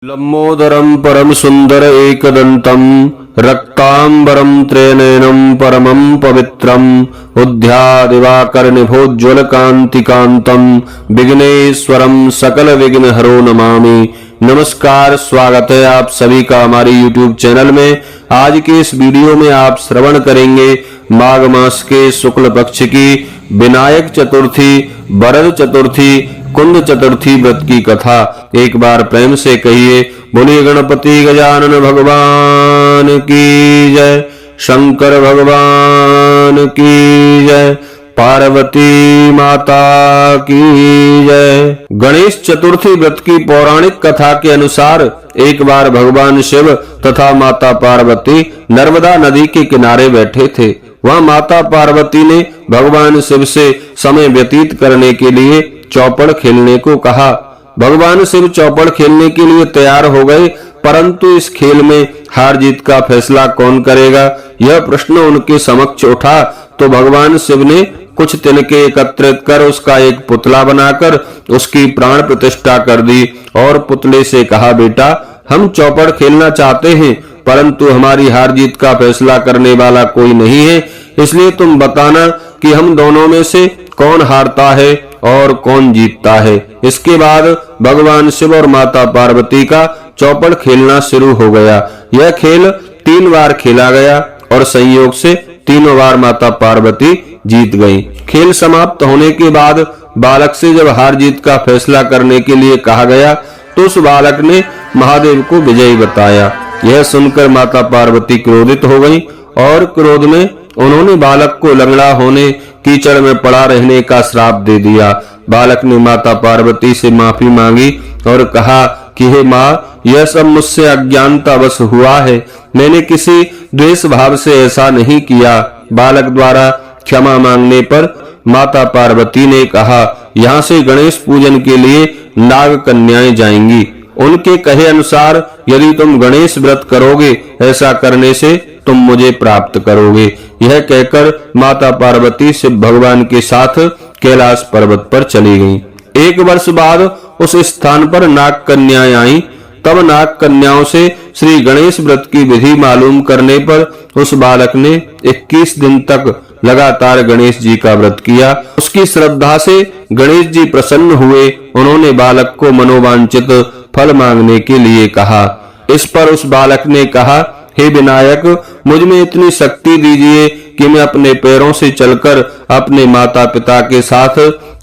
लम्बोदरं परम सुंदर एकदंतं रक्तांबरं त्रिनयनं परमं पवित्रं उद्यादिवाकरनिभोज्ज्वलकान्तिकान्तं विघ्नेश्वरं सकल विघ्नहरो नमामि। नमस्कार, स्वागत है आप सभी का हमारे YouTube चैनल में। आज के इस वीडियो में आप श्रवण करेंगे माघ मास के शुक्ल पक्ष की विनायक चतुर्थी, वरद चतुर्थी, कुंद चतुर्थी व्रत की कथा। एक बार प्रेम से कहिए, बोलिए गणपति गजानन भगवान की जय, शंकर भगवान की जय, पार्वती माता की जय। गणेश चतुर्थी व्रत की पौराणिक कथा के अनुसार एक बार भगवान शिव तथा माता पार्वती नर्मदा नदी के किनारे बैठे थे। वहां माता पार्वती ने भगवान शिव से समय व्यतीत करने के लिए चौपड़ खेलने को कहा। भगवान शिव चौपड़ खेलने के लिए तैयार हो गए, परंतु इस खेल में हार जीत का फैसला कौन करेगा, यह प्रश्न उनके समक्ष उठा। तो भगवान शिव ने कुछ तिनके एकत्रित कर उसका एक पुतला बनाकर उसकी प्राण प्रतिष्ठा कर दी और पुतले से कहा, बेटा हम चौपड़ खेलना चाहते हैं, परंतु हमारी हार जीत का फैसला करने वाला कोई नहीं है, इसलिए तुम बताना कि हम दोनों में से कौन हारता है और कौन जीतता है। इसके बाद भगवान शिव और माता पार्वती का चौपड़ खेलना शुरू हो गया। यह खेल 3 बार खेला गया और संयोग से तीनों बार माता पार्वती जीत गईं। खेल समाप्त होने के बाद बालक से जब हार जीत का फैसला करने के लिए कहा गया तो उस बालक ने महादेव को विजयी बताया। यह सुनकर माता पार्वती क्रोधित हो गईं और क्रोध में उन्होंने बालक को लंगड़ा होने, कीचड़ में पड़ा रहने का श्राप दे दिया। बालक ने माता पार्वती से माफी मांगी और कहा कि हे माँ, यह सब मुझसे अज्ञानतावश हुआ है, मैंने किसी द्वेष भाव से ऐसा नहीं किया। बालक द्वारा क्षमा मांगने पर माता पार्वती ने कहा, यहाँ से गणेश पूजन के लिए नाग कन्याएं जाएंगी। उनके कहे अनुसार यदि तुम गणेश व्रत करोगे, ऐसा करने से तुम मुझे प्राप्त करोगे। यह कहकर माता पार्वती शिव भगवान के साथ कैलाश पर्वत पर चली गईं। 1 वर्ष बाद उस स्थान पर नाग कन्याएं आईं। तब नाग कन्याओं से श्री गणेश व्रत की विधि मालूम करने पर उस बालक ने 21 दिन तक लगातार गणेश जी का व्रत किया। उसकी श्रद्धा से गणेश जी प्रसन्न हुए। उन्होंने बालक को मनोवांछित फल मांगने के लिए कहा। इस पर उस बालक ने कहा, हे विनायक, मुझ में इतनी शक्ति दीजिए कि मैं अपने पैरों से चलकर अपने माता पिता के साथ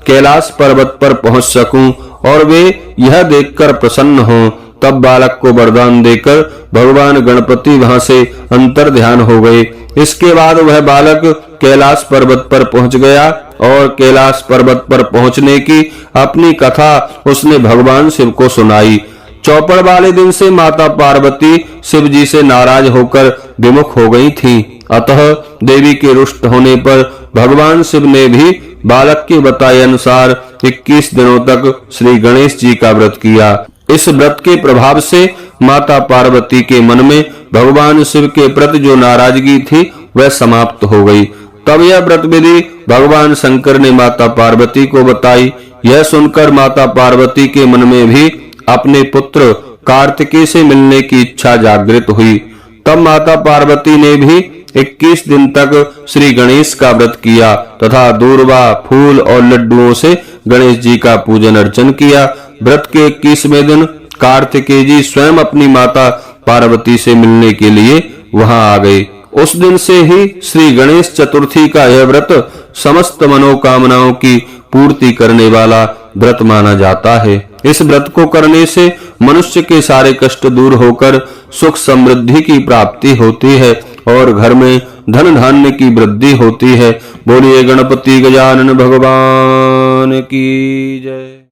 कैलाश पर्वत पर पहुंच सकूं और वे यह देखकर प्रसन्न हों। तब बालक को वरदान देकर भगवान गणपति वहां से अंतर ध्यान हो गए। इसके बाद वह बालक कैलाश पर्वत पर पहुंच गया और कैलाश पर्वत पर पहुंचने की अपनी कथा उसने भगवान शिव को सुनाई। चौपड़ वाले दिन से माता पार्वती शिव जी से नाराज होकर विमुख हो गई थीं। अतः देवी के रुष्ट होने पर भगवान शिव ने भी बालक के बताए अनुसार 21 दिनों तक श्री गणेश जी का व्रत किया। इस व्रत के प्रभाव से माता पार्वती के मन में भगवान शिव के प्रति जो नाराजगी थी वह समाप्त हो गई। तब यह व्रत विधि भगवान शंकर ने माता पार्वती को बताई। यह सुनकर माता पार्वती के मन में भी अपने पुत्र कार्तिकेय से मिलने की इच्छा जागृत हुई। तब माता पार्वती ने भी 21 दिन तक श्री गणेश का व्रत किया तथा दूर्वा, फूल और लड्डुओं से गणेश जी का पूजन अर्चन किया। व्रत के 21वें दिन कार्तिकेय जी स्वयं अपनी माता पार्वती से मिलने के लिए वहां आ गए। उस दिन से ही श्री गणेश चतुर्थी का यह व्रत समस्त मनोकामनाओं की पूर्ति करने वाला व्रत माना जाता है। इस व्रत को करने से मनुष्य के सारे कष्ट दूर होकर सुख समृद्धि की प्राप्ति होती है और घर में धन धान्य की वृद्धि होती है। बोलिए गणपति गजानन भगवान की जय।